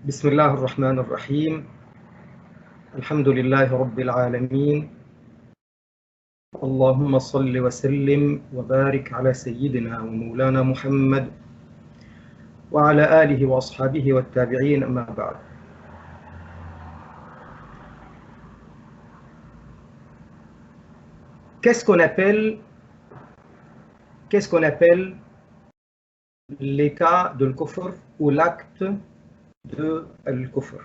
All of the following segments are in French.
بسم الله الرحمن الرحيم الحمد لله رب العالمين اللهم صل وسلم وبارك على سيدنا ومولانا محمد وعلى آله وأصحابه والتابعين أما بعد. Qu'est-ce qu'on appelle l'état de l'kufr ou l'acte de l'kufr?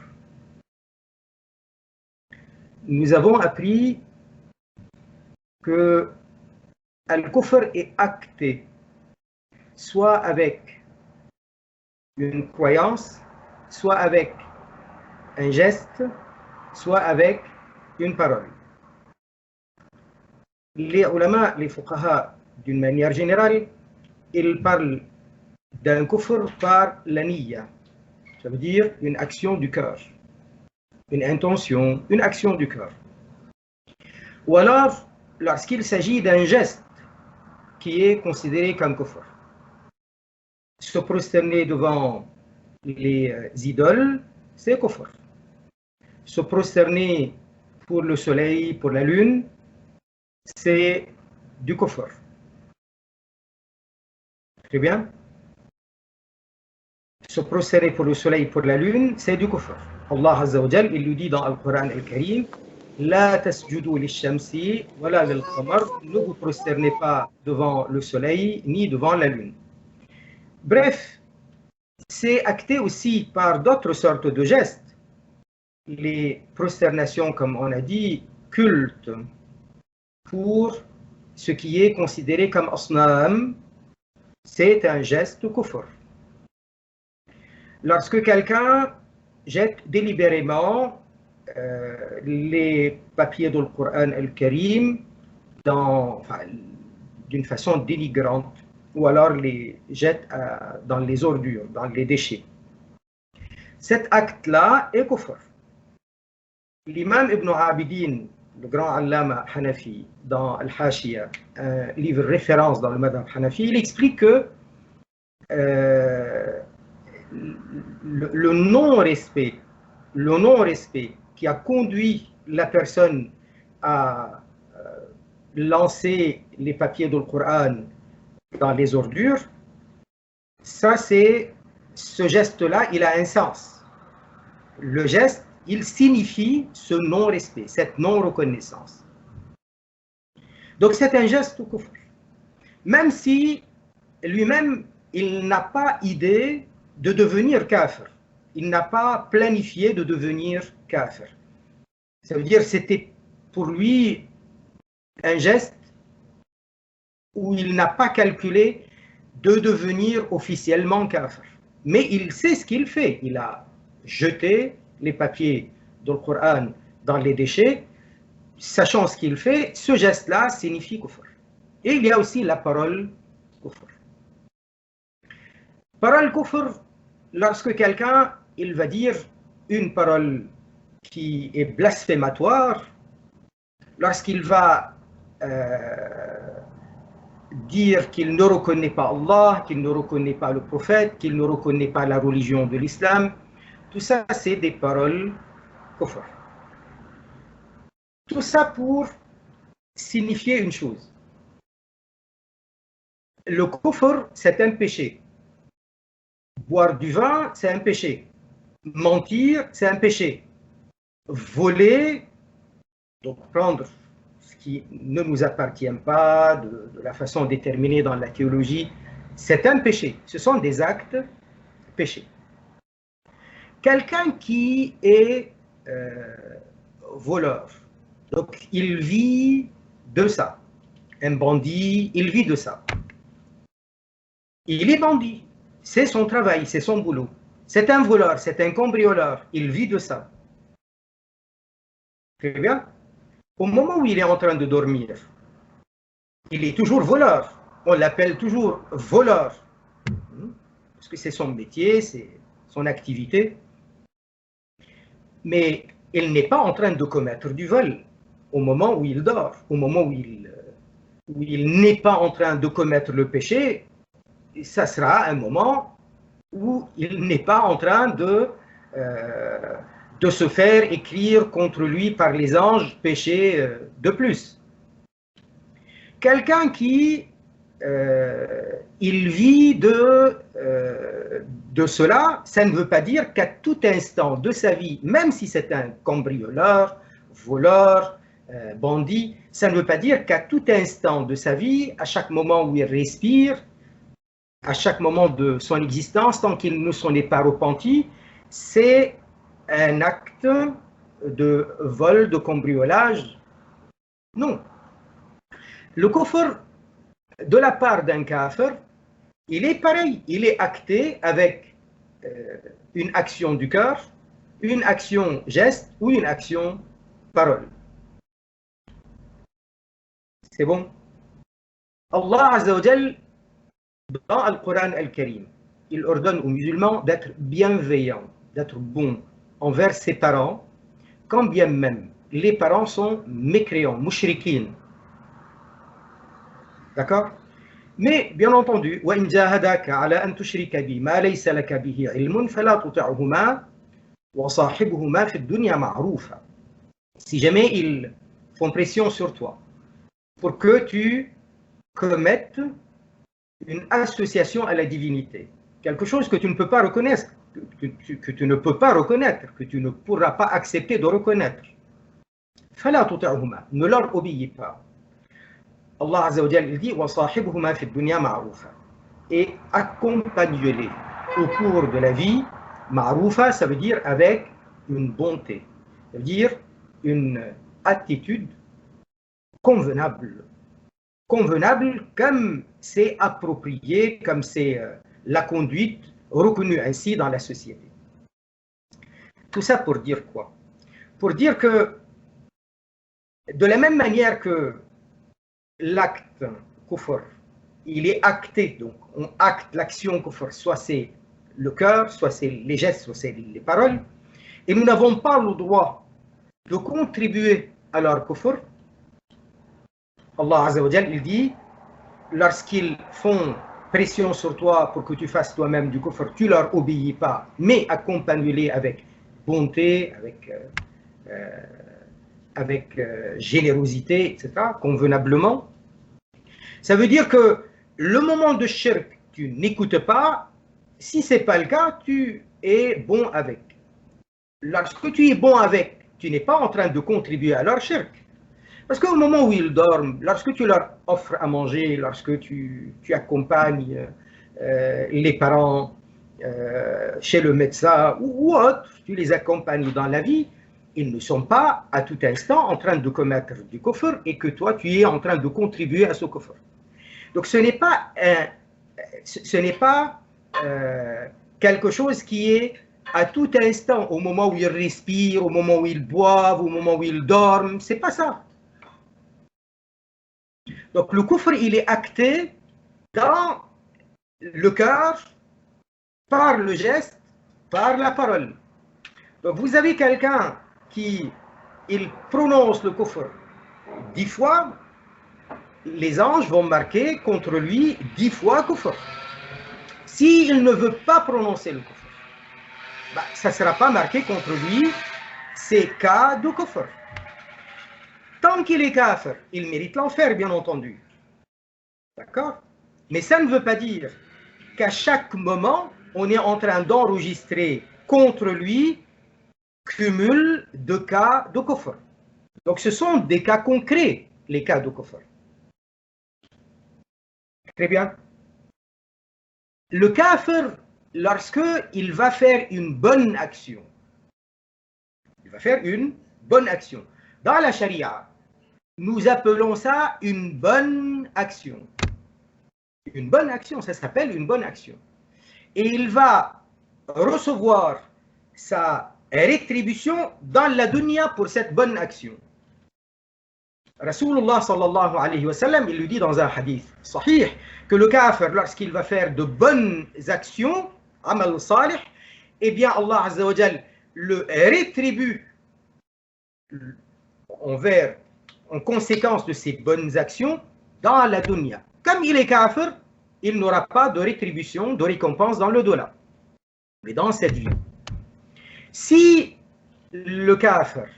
Nous avons appris que al-kufr est acté soit avec une croyance, soit avec un geste, soit avec une parole. Les ulama, les fuqaha, d'une manière générale, ils parlent d'un kufr par la niyya. Ça veut dire une action du cœur, une intention, une action du cœur. Ou alors, lorsqu'il s'agit d'un geste qui est considéré comme kufr. Se prosterner devant les idoles, c'est kufr. Se prosterner pour le soleil, pour la lune, c'est du kufr. Très bien? Se prosterner pour le soleil, pour la lune, c'est du kufr. Allah Azza wa Jal, il lui dit dans le Coran al-Karim, La tasjudu lish-shamsi wala lil-qamar, ne vous prosternez pas devant le soleil ni devant la lune. Bref, c'est acté aussi par d'autres sortes de gestes. Les prosternations, comme on a dit, culte pour ce qui est considéré comme asnam, c'est un geste kufr. Lorsque quelqu'un jette délibérément les papiers du Coran al-Karim d'une façon dénigrante, ou alors les jette dans les ordures, dans les déchets. Cet acte-là est kufr. L'imam Ibn Abidin, le grand allama Hanafi, dans Al-Hashiya, un livre référence dans le madhab Hanafi, il explique que le non-respect qui a conduit la personne à lancer les papiers du Coran dans les ordures, ça c'est, ce geste-là, il a un sens. Le geste, il signifie ce non-respect, cette non-reconnaissance. Donc c'est un geste kufr. Même si lui-même, il n'a pas idée de devenir kafir. Il n'a pas planifié de devenir kafir. Ça veut dire que c'était pour lui un geste où il n'a pas calculé de devenir officiellement kafir. Mais il sait ce qu'il fait. Il a jeté les papiers du Coran dans les déchets, sachant ce qu'il fait, ce geste-là signifie kufr. Et il y a aussi la parole kufr. Parole kufr, lorsque quelqu'un il va dire une parole qui est blasphématoire, lorsqu'il va dire qu'il ne reconnaît pas Allah, qu'il ne reconnaît pas le prophète, qu'il ne reconnaît pas la religion de l'islam, tout ça c'est des paroles kufr. Tout ça pour signifier une chose. Le kufr, c'est un péché. Boire du vin, c'est un péché. Mentir, c'est un péché. Voler, donc prendre ce qui ne nous appartient pas de la façon déterminée dans la théologie, c'est un péché. Ce sont des actes péchés. Quelqu'un qui est voleur, donc il vit de ça. Un bandit, il vit de ça. Il est bandit. C'est son travail, c'est son boulot. C'est un voleur, c'est un cambrioleur. Il vit de ça. Très bien. Au moment où il est en train de dormir, il est toujours voleur. On l'appelle toujours voleur. Parce que c'est son métier, c'est son activité. Mais il n'est pas en train de commettre du vol au moment où il dort. Au moment où il n'est pas en train de commettre le péché, ça sera un moment où il n'est pas en train de de se faire écrire contre lui par les anges péché de plus. Quelqu'un qui il vit de cela, ça ne veut pas dire qu'à tout instant de sa vie, même si c'est un cambrioleur, voleur, bandit, ça ne veut pas dire qu'à tout instant de sa vie, à chaque moment où il respire, à chaque moment de son existence, tant qu'il ne s'en est pas repenti, c'est un acte de vol, de cambriolage. Non. Le kufr, de la part d'un kafir, il est pareil, il est acté avec une action du cœur, une action geste ou une action parole. C'est bon? Allah Azza wa Jal, dans le Coran al-Karim, il ordonne aux musulmans d'être bienveillants, d'être bons envers ses parents, quand bien même les parents sont mécréants, mushrikin. D'accord? Mais bien entendu, وَإِنْ جَاهَدَاكَ عَلَى أَنْ تُشْرِكَ بِي مَا لَيْسَ لَكَ بِهِ عِلْمٌ فَلَا تُطِعْهُمَا وَصَاحِبْهُمَا فِي الدُّنْيَا مَعْرُوفًا. Si jamais ils font pression sur toi pour que tu commettes une association à la divinité, quelque chose que tu ne peux pas reconnaître, que tu ne peux pas reconnaître, que tu ne pourras pas accepter de reconnaître, فَلَا تُطِعْهُمَا, ne leur obéis pas. Allah Azza wa Jal, il dit وَصَاحِبْهُمَا فِي الدُّنْيَا مَعْرُوفًا, et accompagne-les au cours de la vie. Ma'roufa, ça veut dire avec une bonté, ça veut dire une attitude convenable. Convenable comme c'est approprié, comme c'est la conduite reconnue ainsi dans la société. Tout ça pour dire quoi? Pour dire que de la même manière que l'acte kufr, il est acté, donc on acte l'action kufr, soit c'est le cœur, soit c'est les gestes, soit c'est les paroles, et nous n'avons pas le droit de contribuer à leur kufr. Allah Azza wa Jal, il dit, lorsqu'ils font pression sur toi pour que tu fasses toi-même du kufr, tu leur obéis pas, mais accompagne-les avec bonté, avec générosité, etc., convenablement. Ça veut dire que le moment de shirk, tu n'écoutes pas. Si ce n'est pas le cas, tu es bon avec. Lorsque tu es bon avec, tu n'es pas en train de contribuer à leur shirk. Parce qu'au moment où ils dorment, lorsque tu leur offres à manger, lorsque tu accompagnes les parents chez le médecin ou autre, tu les accompagnes dans la vie, ils ne sont pas à tout instant en train de commettre du kufr et que toi tu es en train de contribuer à ce kufr. Donc ce n'est pas quelque chose qui est à tout instant, au moment où ils respirent, au moment où ils boivent, au moment où ils dorment, c'est pas ça. Donc le kufr, il est acté dans le cœur, par le geste, par la parole. Donc vous avez quelqu'un qui il prononce le kufr 10 fois, les anges vont marquer contre lui 10 fois kufr. S'il ne veut pas prononcer le kufr, ça ne sera pas marqué contre lui ces cas de kufr. Tant qu'il est kafir, il mérite l'enfer, bien entendu. D'accord? Mais ça ne veut pas dire qu'à chaque moment, on est en train d'enregistrer contre lui cumul de cas de kufr. Donc ce sont des cas concrets, les cas de kufr. Très bien. Le kafir, lorsqu'il va faire une bonne action, il va faire une bonne action. Dans la charia, nous appelons ça une bonne action. Une bonne action, ça s'appelle une bonne action. Et il va recevoir sa rétribution dans la dunya pour cette bonne action. Rasulullah sallallahu alayhi wa sallam, il lui dit dans un hadith sahih que le kafir, lorsqu'il va faire de bonnes actions, amal salih, eh bien Allah Azza wa Jal le rétribue en conséquence de ses bonnes actions dans la dunya. Comme il est kafir, il n'aura pas de rétribution, de récompense dans le dollar, mais dans cette vie. Si le kafir,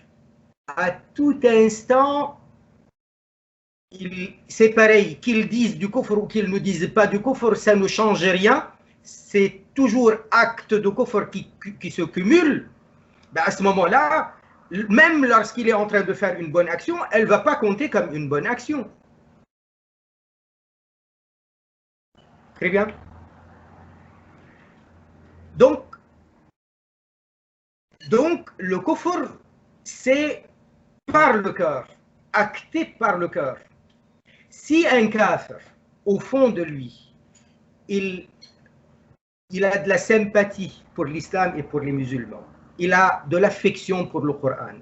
à tout instant, c'est pareil, qu'ils disent du kufr ou qu'ils ne disent pas du kufr, ça ne change rien. C'est toujours acte de kufr qui se cumulent. Ben à ce moment-là, même lorsqu'il est en train de faire une bonne action, elle ne va pas compter comme une bonne action. Très bien. Donc le kufr, c'est par le cœur, acté par le cœur. Si un kafir, au fond de lui, il a de la sympathie pour l'islam et pour les musulmans, il a de l'affection pour le Coran,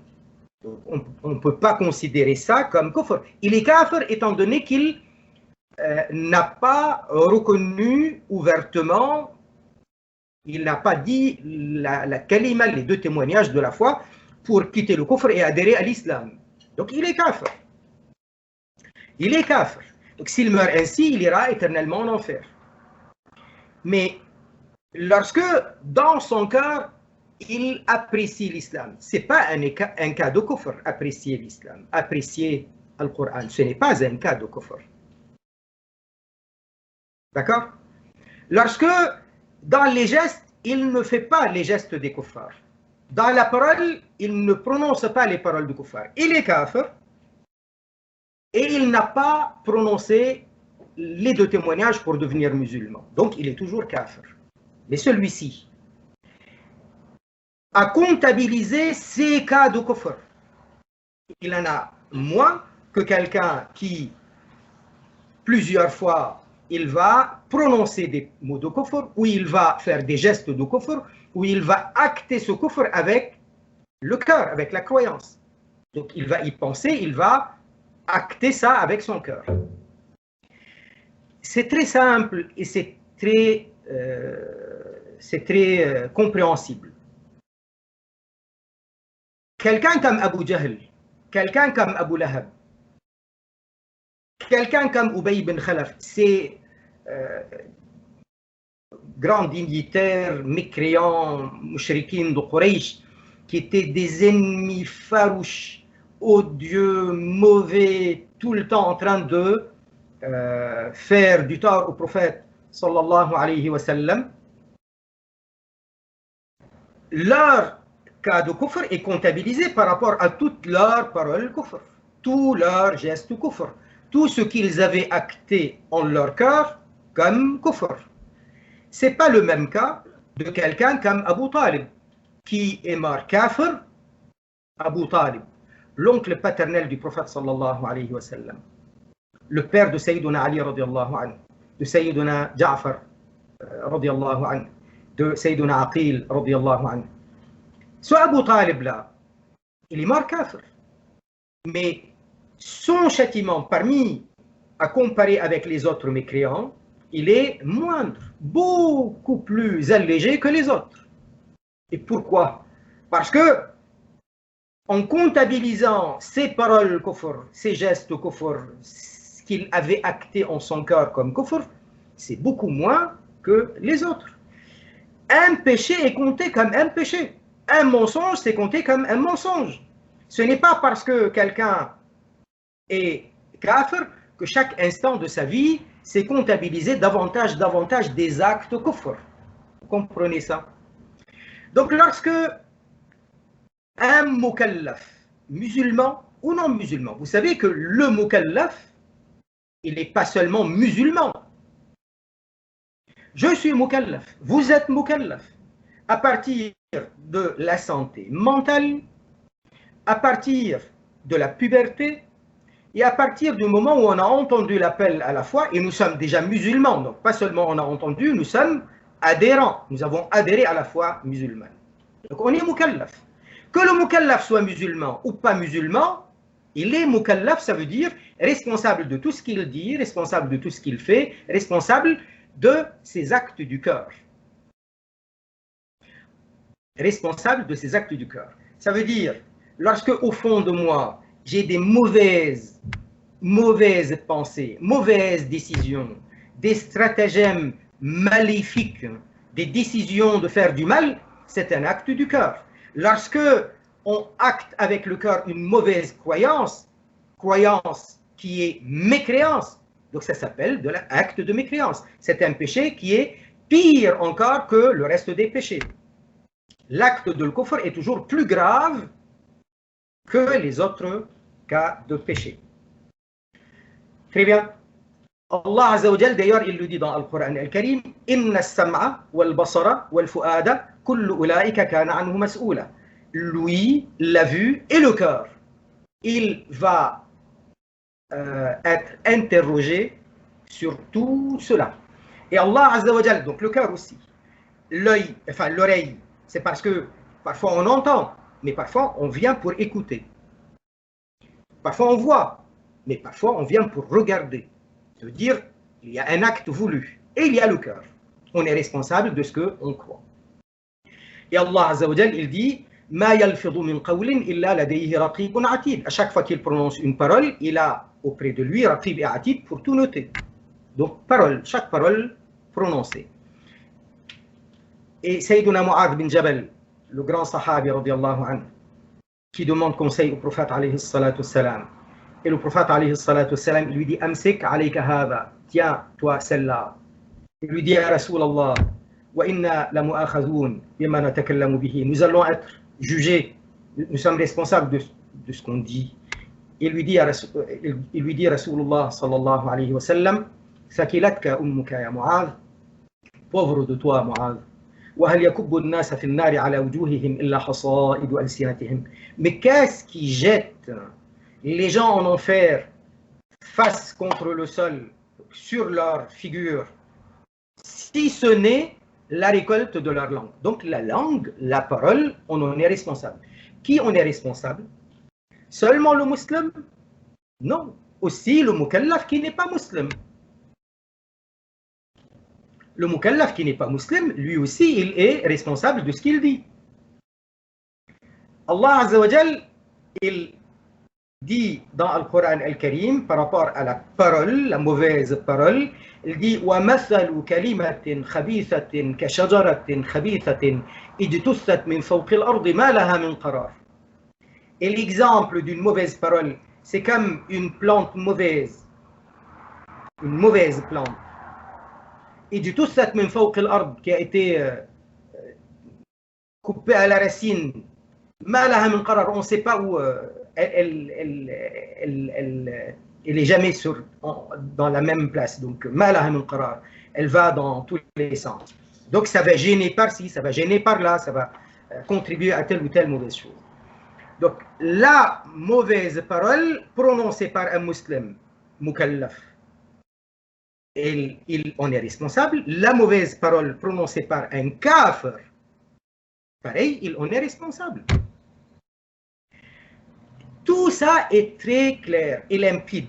on ne peut pas considérer ça comme kufr. Il est kafir étant donné qu'il n'a pas reconnu ouvertement, il n'a pas dit la kalima, les deux témoignages de la foi, pour quitter le kufr et adhérer à l'islam. Donc il est kafir. Il est kafir. Donc s'il meurt ainsi, il ira éternellement en enfer. Mais lorsque dans son cœur, il apprécie l'islam, ce n'est pas un cas de kufr, apprécier l'islam, apprécier le Coran, ce n'est pas un cas de kufr. D'accord? Lorsque dans les gestes, il ne fait pas les gestes des kuffars. Dans la parole, il ne prononce pas les paroles du kuffar. Il est kafir et il n'a pas prononcé les deux témoignages pour devenir musulman. Donc il est toujours kafir. Mais celui-ci a comptabilisé ces cas de kufr. Il en a moins que quelqu'un qui, plusieurs fois, il va prononcer des mots de kufr, ou il va faire des gestes de kufr, ou il va acter ce kufr avec le cœur, avec la croyance. Donc il va y penser, il va acter ça avec son cœur. C'est très simple et c'est très compréhensible. Quelqu'un comme Abu Jahl, quelqu'un comme Abu Lahab, quelqu'un comme Ubay ibn Khalaf, ces grands dignitaires, mécréants, mouchriquins de Quraysh, qui étaient des ennemis farouches, odieux, mauvais, tout le temps en train de faire du tort au prophète sallallahu alayhi wa sallam, leur cas de kufr est comptabilisé par rapport à toutes leurs paroles kufr, tous leurs gestes kufr, tout ce qu'ils avaient acté en leur cœur comme kufr. Ce n'est pas le même cas de quelqu'un comme Abu Talib, qui est mort kafir. Abu Talib, l'oncle paternel du prophète sallallahu alayhi wa sallam, le père de Sayyiduna Ali radiallahu anhu, de Sayyiduna Ja'far radiallahu anhu, de Sayyiduna Aqil radiallahu anhu. Ce Abu Talib là, il est mort kafir. Mais son châtiment, parmi à comparer avec les autres mécréants, il est moindre, beaucoup plus allégé que les autres. Et pourquoi? Parce que en comptabilisant ses paroles kufr, ses gestes kufr, ce qu'il avait acté en son cœur comme kufr, c'est beaucoup moins que les autres. Un péché est compté comme un péché. Un mensonge, c'est compté comme un mensonge. Ce n'est pas parce que quelqu'un est kafir que chaque instant de sa vie, c'est comptabilisé davantage des actes kufr. Vous comprenez ça? Donc lorsque un mukallaf, musulman ou non musulman, vous savez que le mukallaf, il n'est pas seulement musulman. Je suis mukallaf, vous êtes mukallaf. À partir de la santé mentale, à partir de la puberté, et à partir du moment où on a entendu l'appel à la foi, et nous sommes déjà musulmans, donc pas seulement on a entendu, nous sommes adhérents, nous avons adhéré à la foi musulmane. Donc on est mukallaf. Que le mukallaf soit musulman ou pas musulman, il est mukallaf, ça veut dire responsable de tout ce qu'il dit, responsable de tout ce qu'il fait, responsable de ses actes du cœur. Responsable de ses actes du cœur. Ça veut dire, lorsque au fond de moi, j'ai des mauvaises pensées, mauvaises décisions, des stratagèmes maléfiques, des décisions de faire du mal, c'est un acte du cœur. Lorsque on acte avec le cœur une mauvaise croyance, croyance qui est mécréance, donc ça s'appelle de l'acte de mécréance. C'est un péché qui est pire encore que le reste des péchés. L'acte de l'kufr est toujours plus grave que les autres cas de péché. Très bien. Allah Azza wa Jal, d'ailleurs, il le dit dans le Coran al-Karim, Inna as-sam'a wal-basara wal-fu'ada kullu ulaika kana anhu mas'oula. L'ouïe, la vue et le cœur. Il va être interrogé sur tout cela. Et Allah Azza wa Jal, donc le cœur aussi, l'œil, enfin l'oreille, c'est parce que parfois on entend, mais parfois on vient pour écouter. Parfois on voit, mais parfois on vient pour regarder. Ça veut dire qu'il y a un acte voulu et il y a le cœur. On est responsable de ce qu'on croit. Et Allah Azza wa Jal, il dit Ma yalfidhu min qawlin illa ladayhi raqibun atid. À chaque fois qu'il prononce une parole, il a auprès de lui raqib et atid pour tout noter. Donc parole, chaque parole prononcée. Et Sayyiduna Mu'adh bin Jabal, le grand sahabi radiyallahu anhu, qui demande conseil au prophète alayhi salatu salam. Et le prophète alayhi salatu salam lui dit Amsik alayka hadha, tiens toi celle-là. Il lui dit Ya Rasulallah, wa inna la mu'akhazoun bima natakallamu bihi. Nous allons être jugés, nous sommes responsables de ce qu'on dit. Il lui dit Rasulullah sallallahu alayhi wa sallam, Sakilatka ummuka ya Mu'adh, pauvre de toi Mu'adh. وهل يكب الناس في النار على وجوههم إلا حصائد ألسنتهم. Mais qu'est-ce qui jette les gens en enfer face contre le sol sur leur figure, si ce n'est la récolte de leur langue. Donc la langue, la parole, on en est responsable. Qui en est responsable? Seulement le musulman? Non, aussi le mukallaf qui n'est pas musulman. Le mukallaf qui n'est pas musulman, lui aussi, il est responsable de ce qu'il dit. Allah Azza wa Jal, il dit dans le Coran al-Karim, par rapport à la parole, la mauvaise parole, il dit وَمَثَلُ كَلِمَةٍ خَبِيثَةٍ كَشَجَرَةٍ خَبِيثَةٍ اجْتُثَّتْ مِنْ فَوْقِ الْأَرْضِ مَا لَهَا مِنْ قَرَارٍ. Et l'exemple d'une mauvaise parole, c'est comme une plante mauvaise, une mauvaise plante. اجْتُثَّتْ مِنْ فَوْقِ الْأَرْضِ, qui a été coupée à la racine. مَا لَهَا مِنْ قَرَارٍ, on ne sait pas où elle est jamais dans la même place. Donc, مَا لَهَا مِنْ قَرَارٍ, elle va dans tous les sens. Donc, ça va gêner par-ci, ça va gêner par-là, ça va contribuer à telle ou telle mauvaise chose. Donc, la mauvaise parole prononcée par un musulman, mukallaf, il en est responsable. La mauvaise parole prononcée par un kafir, pareil, il en est responsable. Tout ça est très clair et limpide.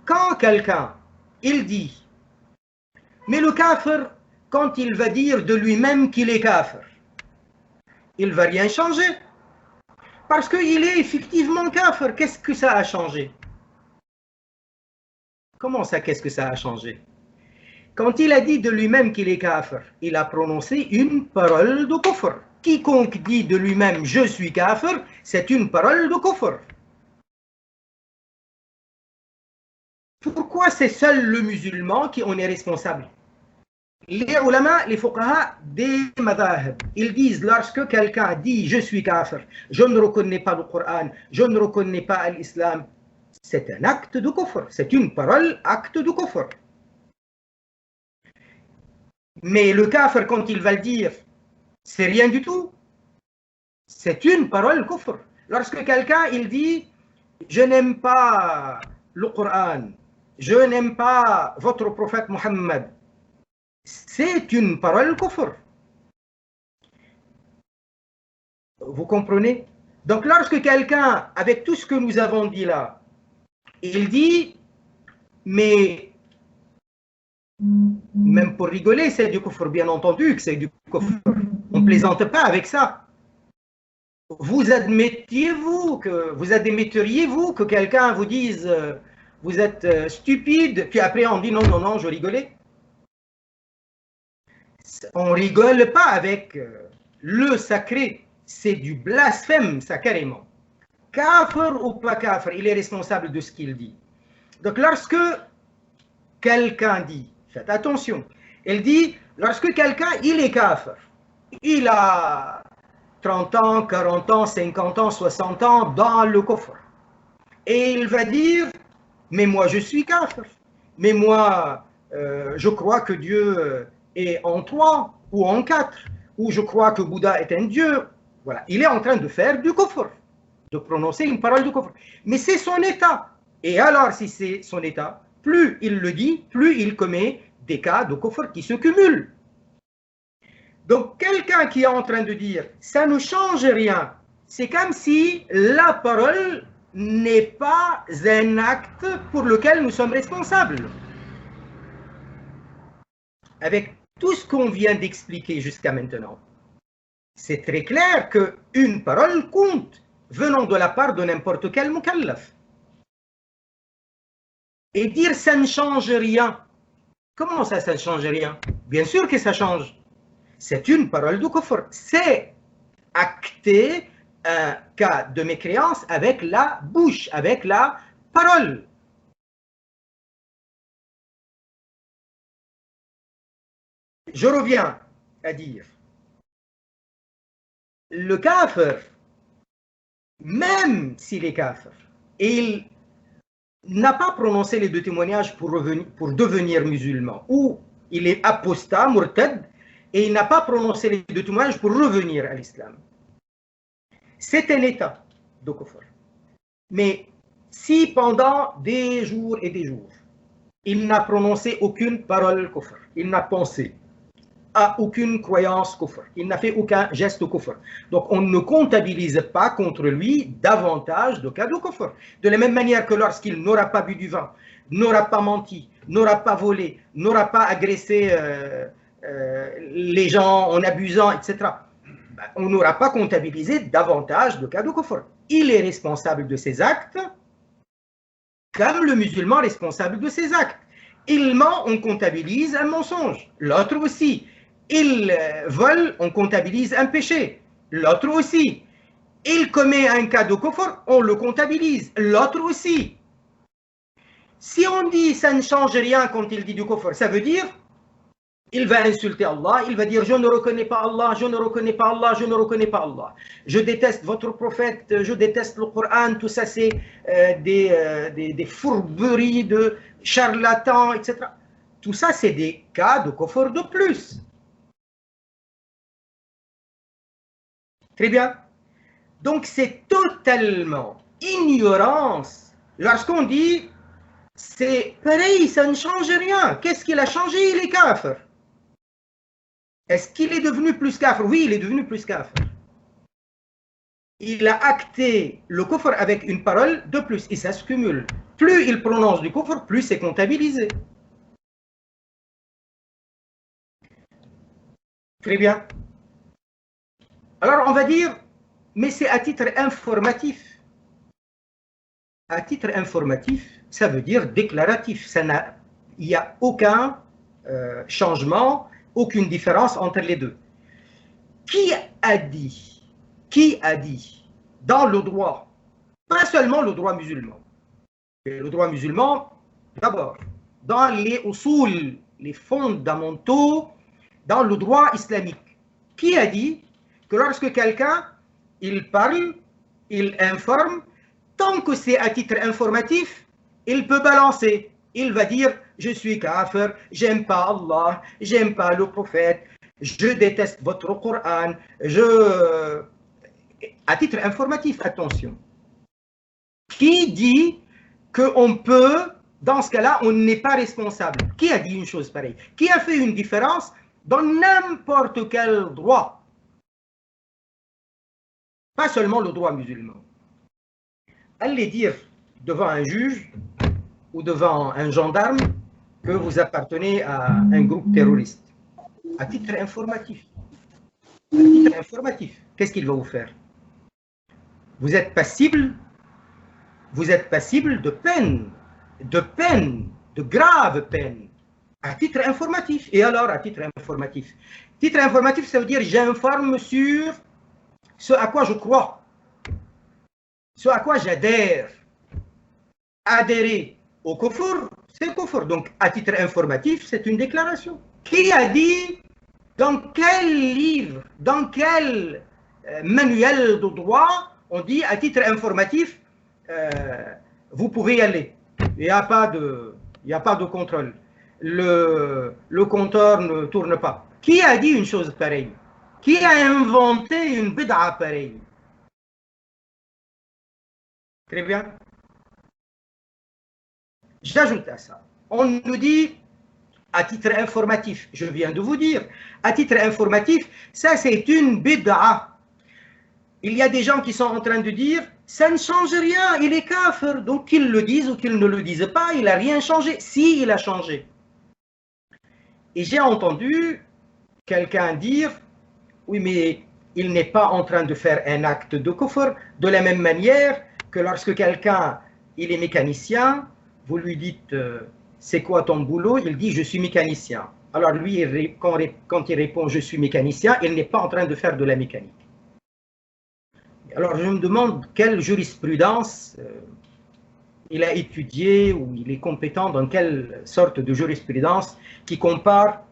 Quand quelqu'un, il dit, mais le kafir, quand il va dire de lui-même qu'il est kafir, il ne va rien changer. Parce qu'il est effectivement kafir. Qu'est-ce que ça a changé? Comment ça, qu'est-ce que ça a changé? Quand il a dit de lui-même qu'il est kafir, il a prononcé une parole de kufr. Quiconque dit de lui-même « je suis kafir », c'est une parole de kufr. Pourquoi c'est seul le musulman qui en est responsable? Les ulama, les fuqaha des madhahib, ils disent lorsque quelqu'un dit « je suis kafir », je ne reconnais pas le Coran, je ne reconnais pas l'islam, c'est un acte de kufr, c'est une parole acte de kufr. Mais le kafir, quand il va le dire, c'est rien du tout. C'est une parole kufr. Lorsque quelqu'un il dit je n'aime pas le Coran, je n'aime pas votre prophète Mohammed, c'est une parole kufr. Vous comprenez? Donc lorsque quelqu'un, avec tout ce que nous avons dit là, il dit mais même pour rigoler, c'est du kufr, bien entendu que c'est du kufr. On ne plaisante pas avec ça. Vous admetteriez-vous que quelqu'un vous dise vous êtes stupide, puis après on dit non, non, non, je rigolais? On ne rigole pas avec le sacré. c'est du blasphème, ça carrément. Kafir ou pas kafir, il est responsable de ce qu'il dit. Donc lorsque quelqu'un dit, faites attention, il dit, lorsque quelqu'un, il est kafir, il a 30 ans, 40 ans, 50 ans, 60 ans dans le coffre. Et il va dire, mais moi je suis kafir, mais moi je crois que Dieu est en 3 ou en 4, ou je crois que Bouddha est un Dieu. Voilà, il est en train de faire du kufr, de prononcer une parole de kufr. Mais c'est son état. Et alors, si c'est son état, plus il le dit, plus il commet des cas de kufr qui se cumulent. Donc, quelqu'un qui est en train de dire « ça ne change rien », c'est comme si la parole n'est pas un acte pour lequel nous sommes responsables. Avec tout ce qu'on vient d'expliquer jusqu'à maintenant, c'est très clair qu'une parole compte venant de la part de n'importe quel mukallaf. Et dire ça ne change rien. Comment ça, ça ne change rien? Bien sûr que ça change. C'est une parole de kufr. C'est acter un cas de mécréance avec la bouche, avec la parole. Je reviens à dire, le kafir, même s'il est kafir, et il n'a pas prononcé les 2 témoignages pour devenir musulman, ou il est apostat, murtad, et il n'a pas prononcé les 2 témoignages pour revenir à l'islam. C'est un état de kufr. Mais si pendant des jours et des jours, il n'a prononcé aucune parole kufr, il n'a pensé à aucune croyance kufr, il n'a fait aucun geste kufr, donc on ne comptabilise pas contre lui davantage de cas de kufr. De la même manière que lorsqu'il n'aura pas bu du vin, n'aura pas menti, n'aura pas volé, n'aura pas agressé les gens en abusant, etc., on n'aura pas comptabilisé davantage de cas de kufr. Il est responsable de ses actes, comme le musulman responsable de ses actes. Il ment, on comptabilise un mensonge. L'autre aussi. Il vole, on comptabilise un péché. L'autre aussi. Il commet un cas de kufr, on le comptabilise. L'autre aussi. Si on dit ça ne change rien quand il dit du kufr, ça veut dire il va insulter Allah, il va dire je ne reconnais pas Allah, je ne reconnais pas Allah, je ne reconnais pas Allah. Je déteste votre prophète, je déteste le Coran, tout ça c'est des fourberies de charlatans, etc. Tout ça c'est des cas de kufr de plus. Très bien. Donc c'est totalement ignorance lorsqu'on dit c'est pareil, ça ne change rien. Qu'est-ce qu'il a changé? Il est kafir. Est-ce qu'il est devenu plus kafir? Oui, il est devenu plus kafir. Il a acté le kufr avec une parole de plus et ça se cumule. Plus il prononce du kufr, plus c'est comptabilisé. Très bien. Alors on va dire, mais c'est à titre informatif. À titre informatif, ça veut dire déclaratif. Il n'y a aucun changement, aucune différence entre les deux. Qui a dit dans le droit, pas seulement le droit musulman, le droit musulman d'abord, dans les usul, les fondamentaux, dans le droit islamique, qui a dit que lorsque quelqu'un, il parle, il informe, tant que c'est à titre informatif, il peut balancer. Il va dire, je suis kafir, j'aime pas Allah, j'aime pas le prophète, je déteste votre Coran, à titre informatif, attention. Qui dit qu'on peut, dans ce cas-là, on n'est pas responsable? Qui a dit une chose pareille? Qui a fait une différence dans n'importe quel droit? Pas seulement le droit musulman. Allez dire devant un juge ou devant un gendarme que vous appartenez à un groupe terroriste, à titre informatif. À titre informatif, qu'est-ce qu'il va vous faire? Vous êtes passible de peine, de grave peine, à titre informatif. Et alors, à titre informatif? Titre informatif, ça veut dire j'informe sur ce à quoi je crois, ce à quoi j'adhère. Adhérer au kufr, c'est kufr. Donc, à titre informatif, c'est une déclaration. Qui a dit, dans quel livre, dans quel manuel de droit, on dit à titre informatif, vous pouvez y aller. Il n'y a pas de contrôle. Le compteur ne tourne pas. Qui a dit une chose pareille? Qui a inventé une bid'a pareille? Très bien. J'ajoute à ça. On nous dit, à titre informatif, je viens de vous dire, à titre informatif, ça c'est une bid'a. Il y a des gens qui sont en train de dire, ça ne change rien, il est kafir. Donc qu'ils le disent ou qu'ils ne le disent pas, il n'a rien changé. Si, il a changé. Et j'ai entendu quelqu'un dire, oui, mais il n'est pas en train de faire un acte de kufr, de la même manière que lorsque quelqu'un, il est mécanicien, vous lui dites, c'est quoi ton boulot? Il dit, je suis mécanicien. Alors lui, quand il répond, je suis mécanicien, il n'est pas en train de faire de la mécanique. Alors je me demande quelle jurisprudence il a étudié ou il est compétent dans quelle sorte de jurisprudence qui compare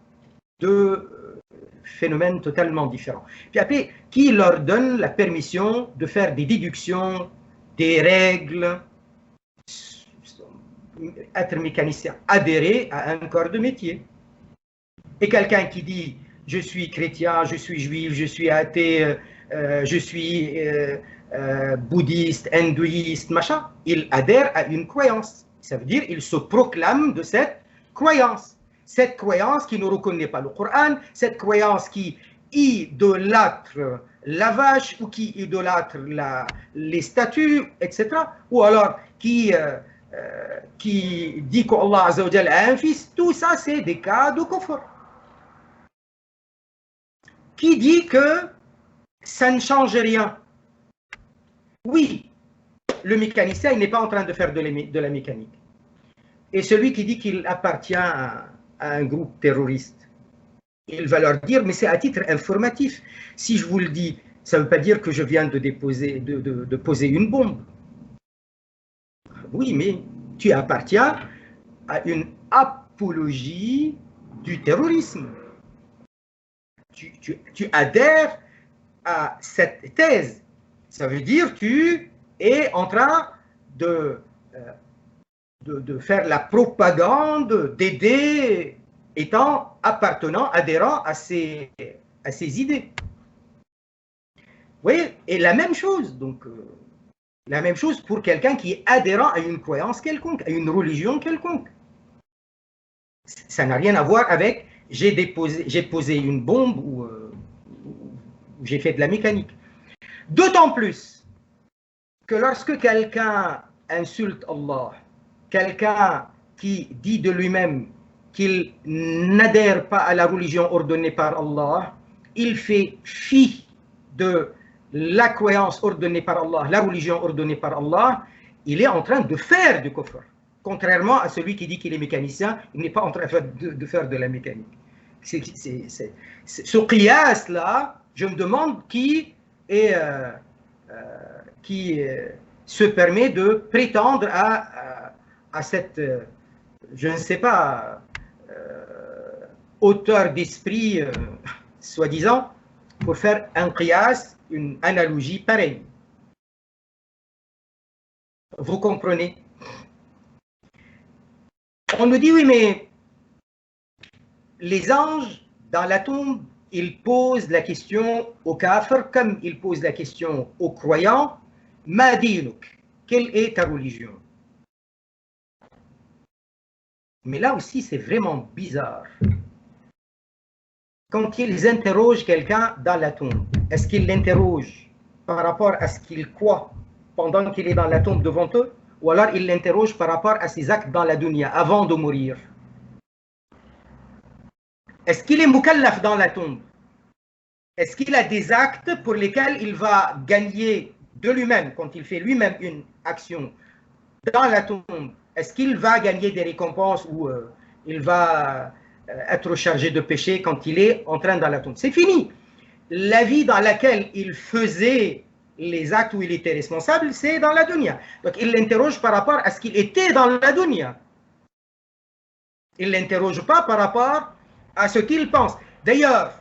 deux phénomènes totalement différents. Puis après, qui leur donne la permission de faire des déductions, des règles, être mécanicien, adhérer à un corps de métier. Et quelqu'un qui dit « je suis chrétien, je suis juif, je suis athée, je suis bouddhiste, hindouiste, machin », il adhère à une croyance. Ça veut dire qu'il se proclame de cette croyance. Cette croyance qui ne reconnaît pas le Coran, cette croyance qui idolâtre la vache ou qui idolâtre les statues, etc. Ou alors qui dit qu'Allah Azza wa Jalla a un fils, tout ça c'est des cas de kufr. Qui dit que ça ne change rien? Oui, le mécanicien, il n'est pas en train de faire de la mécanique. Et celui qui dit qu'il appartient à un groupe terroriste, il va leur dire, mais c'est à titre informatif. Si je vous le dis, ça ne veut pas dire que je viens de poser une bombe. Oui, mais tu appartiens à une apologie du terrorisme. Tu adhères à cette thèse. Ça veut dire que tu es en train de faire la propagande, d'aider, appartenant, adhérent à ces idées. Vous voyez? Et la même chose, donc, la même chose pour quelqu'un qui est adhérent à une croyance quelconque, à une religion quelconque. Ça n'a rien à voir avec j'ai posé une bombe ou j'ai fait de la mécanique. D'autant plus que lorsque quelqu'un insulte Allah, quelqu'un qui dit de lui-même qu'il n'adhère pas à la religion ordonnée par Allah, il fait fi de la croyance ordonnée par Allah, la religion ordonnée par Allah, il est en train de faire du kufr. Contrairement à celui qui dit qu'il est mécanicien, il n'est pas en train de faire de la mécanique. Ce qiyas-là, je me demande qui se permet de prétendre à cette, je ne sais pas, hauteur d'esprit, soi-disant, pour faire un qiyas, une analogie pareille. Vous comprenez? On nous dit, oui, mais les anges, dans la tombe, ils posent la question aux kafirs, comme ils posent la question aux croyants, ma dinuk, quelle est ta religion? Mais là aussi, c'est vraiment bizarre. Quand ils interrogent quelqu'un dans la tombe, est-ce qu'ils l'interrogent par rapport à ce qu'il croit pendant qu'il est dans la tombe devant eux, ou alors ils l'interrogent par rapport à ses actes dans la dunya, avant de mourir? Est-ce qu'il est mukallaf dans la tombe? Est-ce qu'il a des actes pour lesquels il va gagner de lui-même, quand il fait lui-même une action dans la tombe? Est-ce qu'il va gagner des récompenses ou il va être chargé de péché quand il est en train dans la tombe? C'est fini. la vie dans laquelle il faisait les actes où il était responsable, c'est dans la dunya. Donc il l'interroge par rapport à ce qu'il était dans la dunya. Il ne l'interroge pas par rapport à ce qu'il pense. D'ailleurs,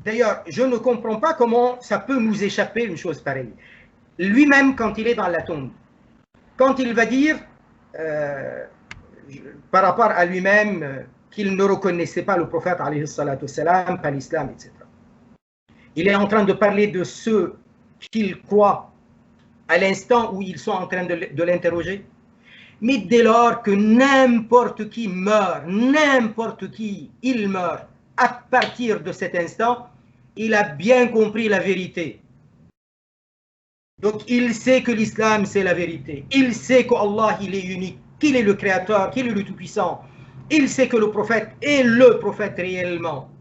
je ne comprends pas comment ça peut nous échapper une chose pareille. Lui-même, quand il est dans la tombe, quand il va dire par rapport à lui-même qu'il ne reconnaissait pas le prophète, alayhi salatu salam, pas l'islam, etc. Il est en train de parler de ceux qu'il croit à l'instant où ils sont en train de l'interroger. Mais dès lors que n'importe qui meurt, n'importe qui, il meurt, à partir de cet instant, il a bien compris la vérité. Donc il sait que l'islam c'est la vérité. Il sait qu'Allah il est unique, qu'il est le créateur, qu'il est le tout-puissant. Il sait que le prophète est le prophète réellement.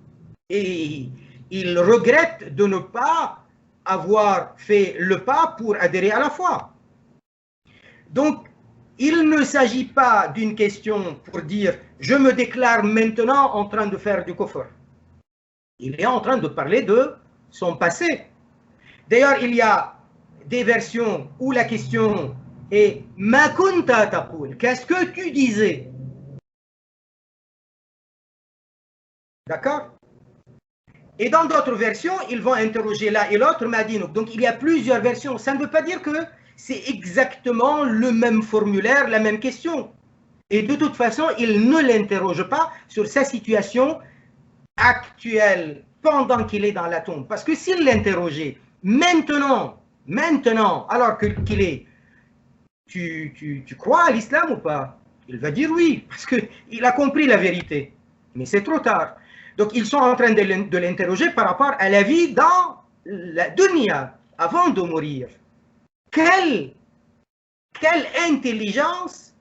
Et il regrette de ne pas avoir fait le pas pour adhérer à la foi. Donc, il ne s'agit pas d'une question pour dire « je me déclare maintenant en train de faire du kufr ». Il est en train de parler de son passé. D'ailleurs, il y a des versions où la question est « ma kunta taqul » qu'est-ce que tu disais? D'accord? Et dans d'autres versions, ils vont interroger l'un et l'autre, Madinouk. Donc il y a plusieurs versions. Ça ne veut pas dire que c'est exactement le même formulaire, la même question. Et de toute façon, il ne l'interroge pas sur sa situation actuelle pendant qu'il est dans la tombe. Parce que s'il l'interrogeait maintenant, alors qu'il est, tu crois à l'islam ou pas? Il va dire oui, parce qu'il a compris la vérité. Mais c'est trop tard. Donc ils sont en train de l'interroger par rapport à la vie dans la dunya, avant de mourir. Quelle intelligence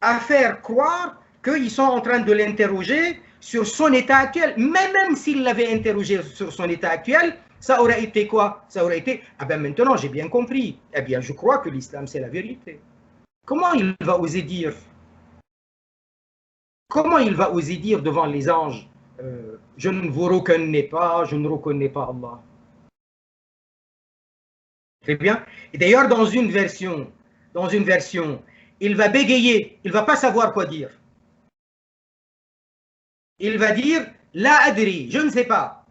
à faire croire qu'ils sont en train de l'interroger sur son état actuel. Mais même s'il l'avait interrogé sur son état actuel, ça aurait été quoi? Ça aurait été, ah ben maintenant j'ai bien compris, eh bien je crois que l'islam c'est la vérité. Comment il va oser dire? Comment il va oser dire devant les anges, je ne vous reconnais pas, je ne reconnais pas Allah? Très bien. Et d'ailleurs, dans une version, il va bégayer, il ne va pas savoir quoi dire. Il va dire, la adri, je ne sais pas.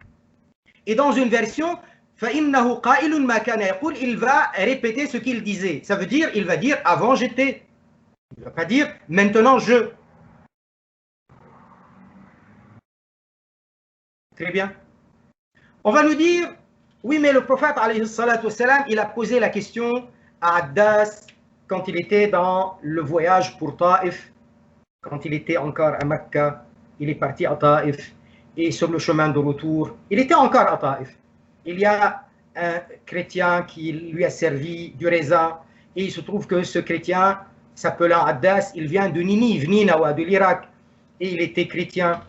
Et dans une version, فَإِنَّهُ قَائِلٌ مَا كَانَ يَقُولُ, il va répéter ce qu'il disait. Ça veut dire, il va dire, avant j'étais. Il ne va pas dire, maintenant je. Très bien. On va nous dire, oui, mais le prophète, alayhi salatu wassalam, il a posé la question à Addas quand il était dans le voyage pour Taïf, quand il était encore à Mecca, il est parti à Taïf, et sur le chemin de retour, il était encore à Taïf. Il y a un chrétien qui lui a servi du raisin, et il se trouve que ce chrétien, s'appelant Addas, il vient de Ninive, Ninawa, de l'Irak, et il était chrétien.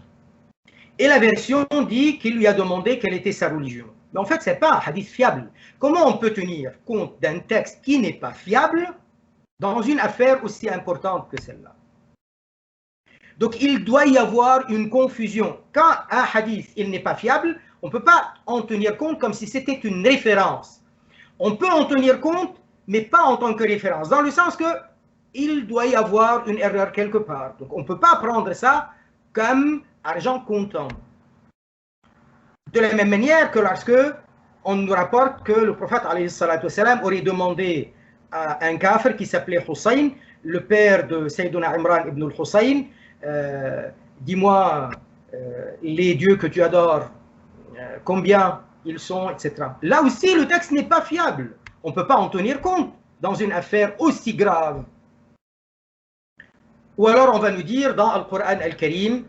Et la version dit qu'il lui a demandé quelle était sa religion. Mais en fait, ce n'est pas un hadith fiable. Comment on peut tenir compte d'un texte qui n'est pas fiable dans une affaire aussi importante que celle-là? Donc, il doit y avoir une confusion. Quand un hadith il n'est pas fiable, on ne peut pas en tenir compte comme si c'était une référence. On peut en tenir compte, mais pas en tant que référence, dans le sens que il doit y avoir une erreur quelque part. Donc, on ne peut pas prendre ça comme argent comptant. De la même manière que lorsque on nous rapporte que le prophète alayhi salatu wassalam aurait demandé à un kafir qui s'appelait Hussein, le père de Sayyiduna Imran ibn al-Hussein, dis-moi les dieux que tu adores, combien ils sont, etc. Là aussi, le texte n'est pas fiable. On ne peut pas en tenir compte dans une affaire aussi grave. Ou alors on va nous dire dans le Coran al-Karim,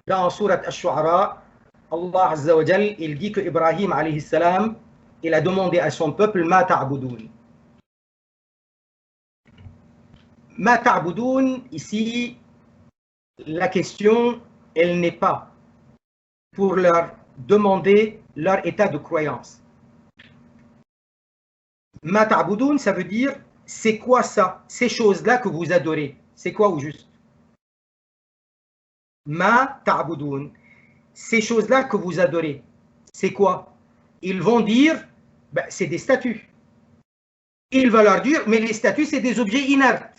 dans Surat Ash-Shu'ara, Allah Azza wa Jal, il dit que Ibrahim alayhi salam, il a demandé à son peuple Ma ta'budoun. Ma ta'budoun, ici, la question, elle n'est pas pour leur demander leur état de croyance. Ma ta'budoun, ça veut dire c'est quoi ça, ces choses-là que vous adorez, c'est quoi au juste? Ma ta'budoun, ces choses-là que vous adorez, c'est quoi? Ils vont dire, ben, c'est des statues. Il va leur dire, mais les statues, c'est des objets inertes.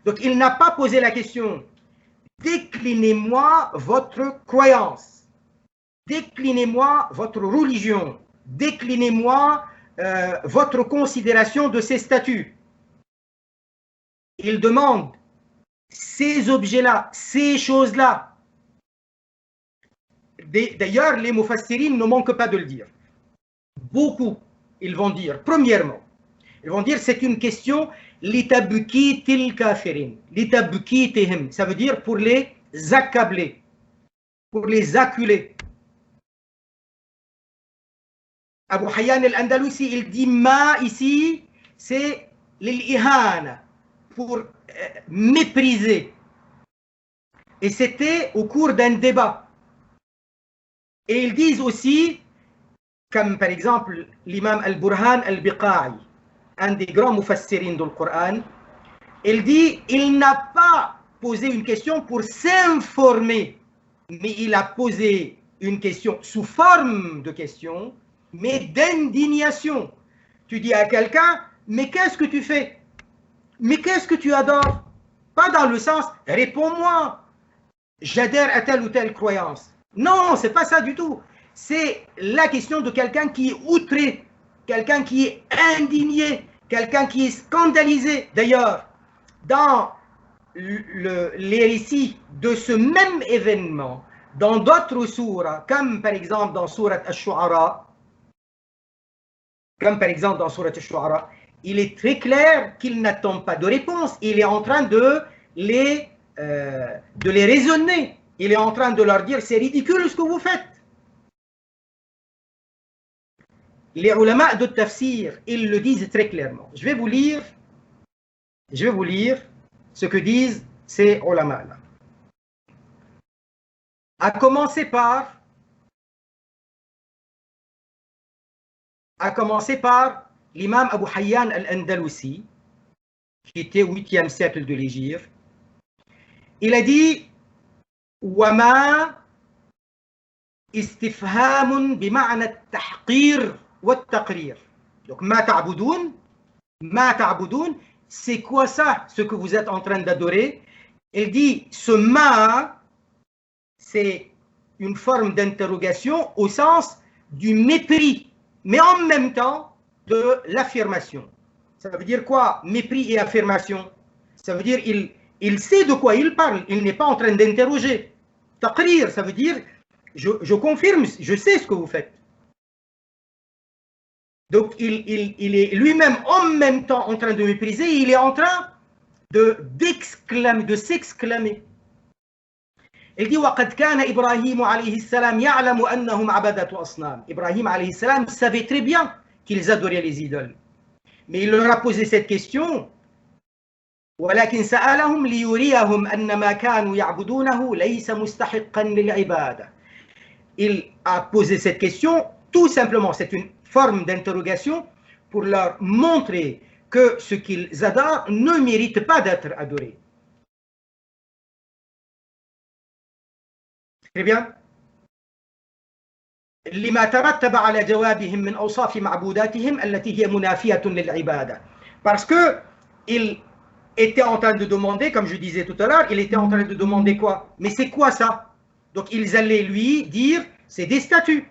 Donc, il n'a pas posé la question, déclinez-moi votre croyance, déclinez-moi votre religion, déclinez-moi votre considération de ces statues. Il demande ces objets-là, ces choses-là. D'ailleurs, les mufassirines ne manquent pas de le dire. Beaucoup, ils vont dire, premièrement, ils vont dire c'est une question litabkitil kafirin, litabkitihim, ça veut dire pour les accabler, pour les acculer. Abu Hayyan al-Andalusi, il dit ma ici, c'est l'ihana, pour mépriser. Et c'était au cours d'un débat. Et ils disent aussi, comme par exemple l'imam al-Burhan al-Biqa'i, un des grands mufassirines du Coran, il dit, il n'a pas posé une question pour s'informer, mais il a posé une question sous forme de question, mais d'indignation. Tu dis à quelqu'un, mais qu'est-ce que tu fais? Mais qu'est-ce que tu adores? Pas dans le sens, réponds-moi, j'adhère à telle ou telle croyance. Non, c'est pas ça du tout. C'est la question de quelqu'un qui est outré, quelqu'un qui est indigné, quelqu'un qui est scandalisé. D'ailleurs, dans les récits de ce même événement, dans d'autres sourates, comme par exemple dans sourate Ash-Shu'ara, il est très clair qu'il n'attend pas de réponse. Il est en train de les raisonner. Il est en train de leur dire, c'est ridicule ce que vous faites. Les ulama de tafsir, ils le disent très clairement. Je vais vous lire ce que disent ces ulama-là. À commencer par l'imam Abu Hayyan al-Andalusi, qui était au 8e siècle de l'Hégire. Il a dit وما استفهام بمعنى التحقير والتقرير. Donc ما تعبدون, c'est quoi ça, ce que vous êtes en train d'adorer? Il dit ce ma, c'est une forme d'interrogation au sens du mépris, mais en même temps de l'affirmation. Ça veut dire quoi, mépris et affirmation? Ça veut dire il sait de quoi il parle, il n'est pas en train d'interroger. Taqrir, ça veut dire je confirme, je sais ce que vous faites. Donc il est lui-même en même temps en train de mépriser, il est en train de s'exclamer. Il dit وَقَدْ كَانَ إِبْرَاهِيمُ عَلَيْهِ السَّلَامُ يَعْلَمُ أَنَّهُمْ عَبَدَةُ أَصْنَامٍ. Ibrahim alayhi salam savait très bien qu'ils adoraient les idoles. Mais il leur a posé cette question ولكن سألهم ليريهم أن ما كانوا يعبدونه ليس مستحقا للعبادة. Il a posé cette question tout simplement, c'est une forme d'interrogation pour leur montrer que ce qu'ils adorent ne mérite pas d'être adoré. Très bien. لما ترتب على جوابهم من أوصاف معبوداتهم التي هي منافية للعبادة. Parce que il était en train de demander, comme je disais tout à l'heure, il était en train de demander quoi? Mais c'est quoi ça? Donc ils allaient lui dire, c'est des statues.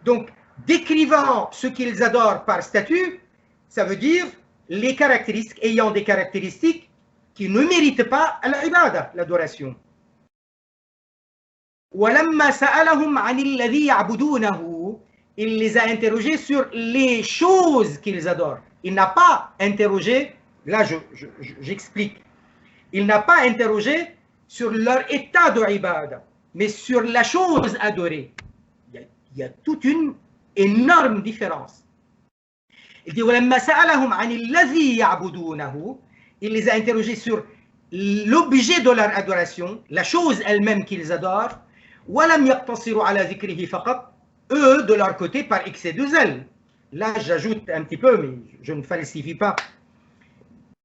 Donc décrivant ce qu'ils adorent par statue, ça veut dire les caractéristiques, ayant des caractéristiques qui ne méritent pas l'ibada, l'adoration. وَلَمَّا سَأَلَهُمْ عَنِ الَّذِي يَعْبُدُونَهُ, il les a interrogés sur les choses qu'ils adorent. Il n'a pas interrogé, là j'explique, il n'a pas interrogé sur leur état de ibada, mais sur la chose adorée. Il y a toute une énorme différence. Il dit وَلَمَّا سَأَلَهُمْ عَنِ الَّذِي يَعْبُدُونَهُ, il les a interrogés sur l'objet de leur adoration, la chose elle-même qu'ils adorent. وَلَمْ يَقْتَصِرُوا عَلَى ذِكْرِهِ فَقَطْ, eux de leur côté par excès de zèle. Là j'ajoute un petit peu, mais je ne falsifie pas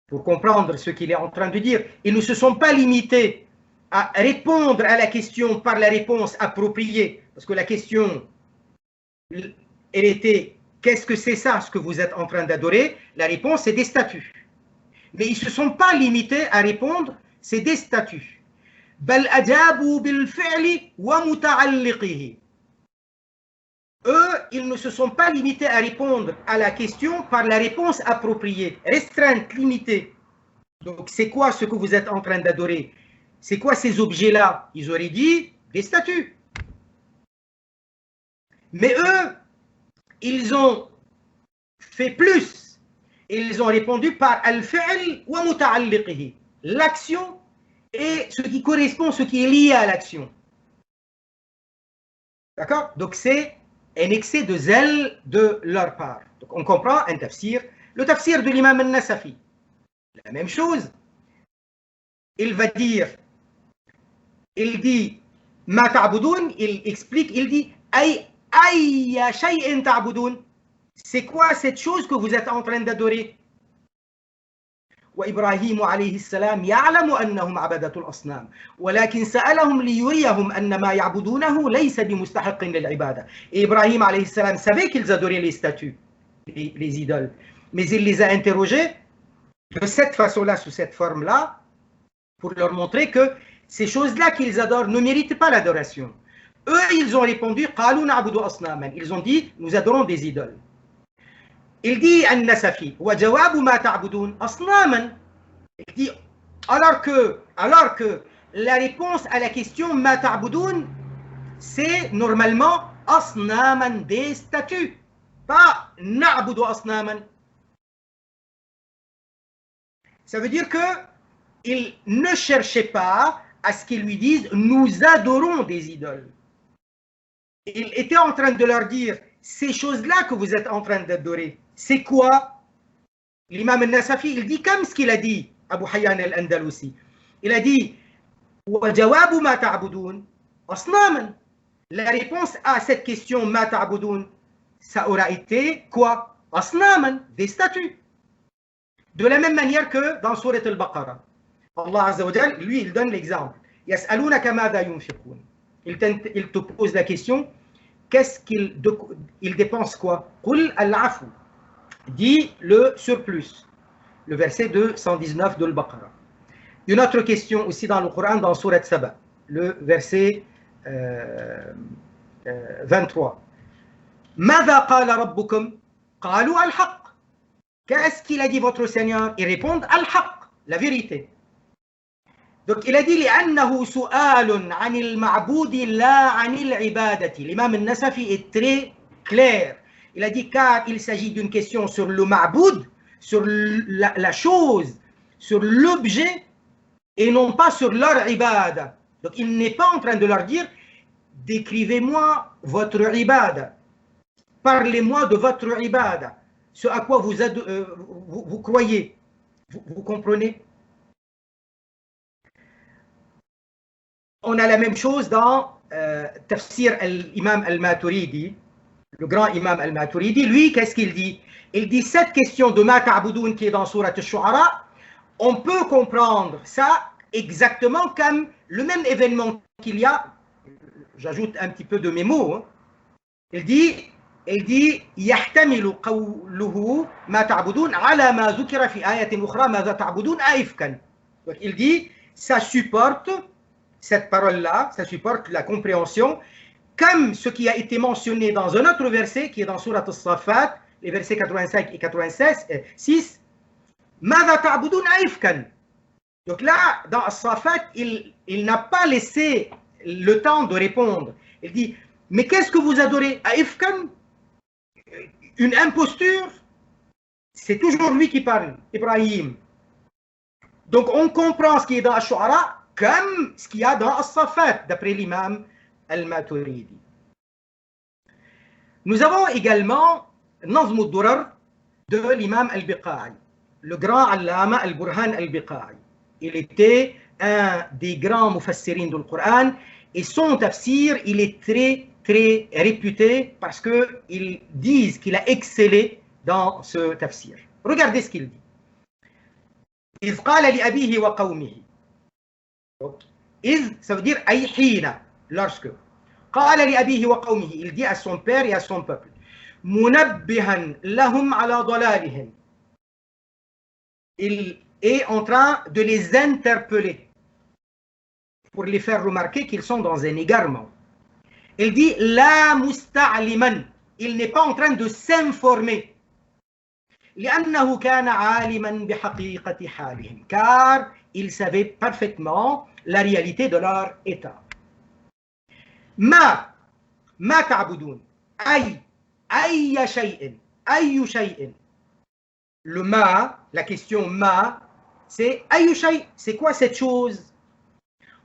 pour comprendre ce qu'il est en train de dire. Ils ne se sont pas limités à répondre à la question par la réponse appropriée parce que la question, elle était, qu'est-ce que c'est ça, ce que vous êtes en train d'adorer? La réponse, c'est des statues. Mais ils ne se sont pas limités à répondre, c'est des statues. بل أجابوا بالفعل ومتعلقه. Eux, ils ne se sont pas limités à répondre à la question par la réponse appropriée, restreinte, limitée. Donc, c'est quoi ce que vous êtes en train d'adorer? C'est quoi ces objets-là? Ils auraient dit des statues. Mais eux, ils ont fait plus. Ils ont répondu par al-fi'l wa muta'alliqihi, l'action et ce qui correspond, ce qui est lié à l'action. D'accord? Donc c'est un excès de zèle de leur part. Donc on comprend un tafsir, le tafsir de l'imam al-Nasafi. La même chose. Il va dire, il dit, ma ta'budun, il explique, il dit, ayya shay'in ta'budun. C'est quoi cette chose que vous êtes en train d'adorer? وإبراهيم عليه السلام يعلم أنهم عبدة الأصنام ولكن سألهم ليريهم أن ما يعبدونه ليس بمستحق للعبادة. Et Ibrahim عليه السلام savait qu'ils adoraient les statues, les idoles, mais il les a interrogés de cette façon-là, sous cette forme-là, pour leur montrer que ces choses-là qu'ils adorent ne méritent pas l'adoration. Eux, ils ont répondu قالوا نعبد أصناما. Ils ont dit, nous adorons des idoles. Il dit à Nasafi, وَجَوَابُ مَا تَعْبُدُونَ أَصْنَامًا. Il dit, alors que la réponse à la question مَا تَعْبُدُونَ, c'est normalement أَصْنَامًا, des statues, pas نَعْبُدُ أَصْنَامًا. Ça veut dire qu'il ne cherchait pas à ce qu'ils lui disent, nous adorons des idoles. Il était en train de leur dire, ces choses-là que vous êtes en train d'adorer, c'est quoi? L'imam al-Nasafi, il dit comme ce qu'il a dit, Abu Hayyan al-Andalusi. Il a dit, وَجَوَابُ مَا تَعْبُدُونَ أَصْنَامًا. La réponse à cette question, مَا تَعْبُدُونَ, ça aura été quoi? أَصْنَامًا, des statues. De la même manière que dans Surat al-Baqarah, Allah Azza wa Jal, lui, il donne l'exemple. يَسْأَلُونَكَ مَاذَا يُنْفِقُونَ. Il te pose la question, qu'est-ce qu'il dépense quoi? قُلْ الْعَفُوَ, dit le surplus, le verset 219 de l'Al-Baqarah. Une autre question aussi dans le Coran, dans Surat Saba, le verset 23. ماذا قال ربكم؟ قالوا الحق. Qu'est-ce qu'il a dit votre Seigneur? Ils répondent al-haq, la vérité. Donc il a dit لأنه سؤال عن المعبود لا عن العبادة. L'imam al-Nasafi est très clair. Il a dit car il s'agit d'une question sur le ma'boud, sur la chose, sur l'objet, et non pas sur leur ibada. Donc il n'est pas en train de leur dire, décrivez-moi votre ibada, parlez-moi de votre ibada, ce à quoi vous croyez. Vous comprenez? On a la même chose dans Tafsir l'imam al-Maturidi, le grand imam al-Maturidi. Lui, qu'est-ce qu'il dit? Il dit cette question de Ma ta'budun qui est dans Surat al-Shu'ara, on peut comprendre ça exactement comme le même événement qu'il y a, j'ajoute un petit peu de mes mots, hein. Il dit يحتمل قوله ما تعبدون على ما ذكر في آية أخرى ماذا تعبدون أئفكا. Donc il dit ça supporte, cette parole-là, ça supporte la compréhension comme ce qui a été mentionné dans un autre verset qui est dans Surat al-Safat, les versets 85 et 86, ماذا تعبدون أئفكا. Donc là, dans al-Safat, il n'a pas laissé le temps de répondre. Il dit, mais qu'est-ce que vous adorez? Aïfkan? Une imposture? C'est toujours lui qui parle, Ibrahim. Donc on comprend ce qui est dans Ash-Shu'ara comme ce qu'il y a dans As-Safat, d'après l'imam al-Maturidi. Nous avons également Nazm al-Durar de l'imam al-Biqa'i, le grand allama al-Burhan al-Biqa'i. Il était un des grands mufassirin du Coran et son tafsir, il est très très réputé parce qu'ils disent qu'il a excellé dans ce tafsir. Regardez ce qu'il dit. إذ قال لأبيه وقومه. إذ, ça veut dire أي حين, lorsque. قال لأبيه وقومه, il dit à son père et à son peuple, منبها لهم على ضلالهم, il est en train de les interpeller pour les faire remarquer qu'ils sont dans un égarement. Il dit la musta'liman, il n'est pas en train de s'informer. لأنه كان عالما بحقيقة حالهم, car il savait parfaitement la réalité de leur état. ما تعبدون, أي شيء. Le ma, la question ma, c'est أي شيء, c'est quoi cette chose?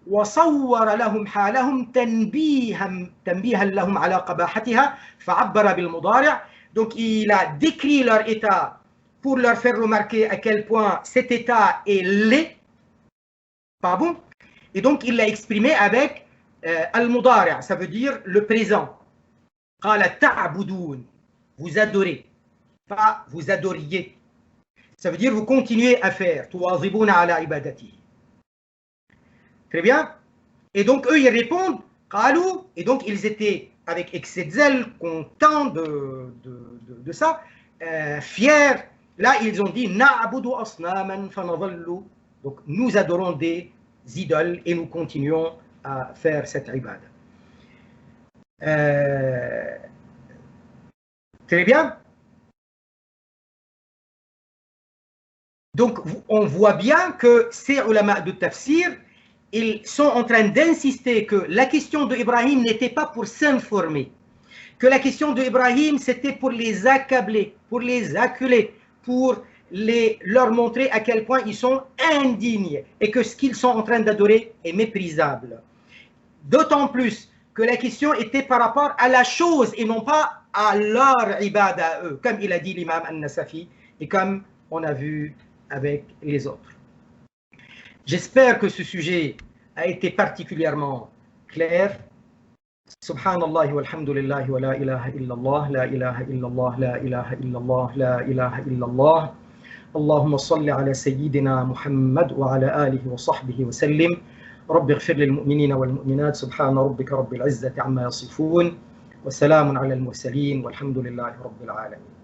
وصور لهم حالهم تنبيها لهم على قباحتها فعبر بالمضارع. Donc il a décrit leur état pour leur faire remarquer à quel point cet état est laid, pas bon, et donc il l'a exprimé avec al-mudari', ça veut dire le présent. قال تعبدون, vous adorez, pas vous adoriez, ça veut dire vous continuez à faire, تواظبون على عبادته. Très bien. Et donc eux ils répondent قالوا, et donc ils étaient avec excès de zèle, contents de ça, fiers. Là ils ont dit نعبد أصناما فنظل, donc nous adorons des idoles et nous continuons à faire cette ibada. Très bien. Donc on voit bien que ces ulama de tafsir, ils sont en train d'insister que la question d'Ibrahim n'était pas pour s'informer, que la question d'Ibrahim c'était pour les accabler, pour les acculer, pour leur montrer à quel point ils sont indignes et que ce qu'ils sont en train d'adorer est méprisable. D'autant plus que la question était par rapport à la chose et non pas à leur ibada à eux, comme il a dit l'imam An-Nasafi et comme on a vu avec les autres. J'espère que ce sujet a été particulièrement clair. Subhanallah walhamdulillah wa la ilaha illallah, la ilaha illallah, la ilaha illallah, la ilaha illallah. Allahumma salli ala sayyidina Muhammad wa ala alihi wa sahbihi wa sallim. رب اغفر للمؤمنين والمؤمنات سبحان ربك رب العزة عما يصفون وسلام على المرسلين والحمد لله رب العالمين.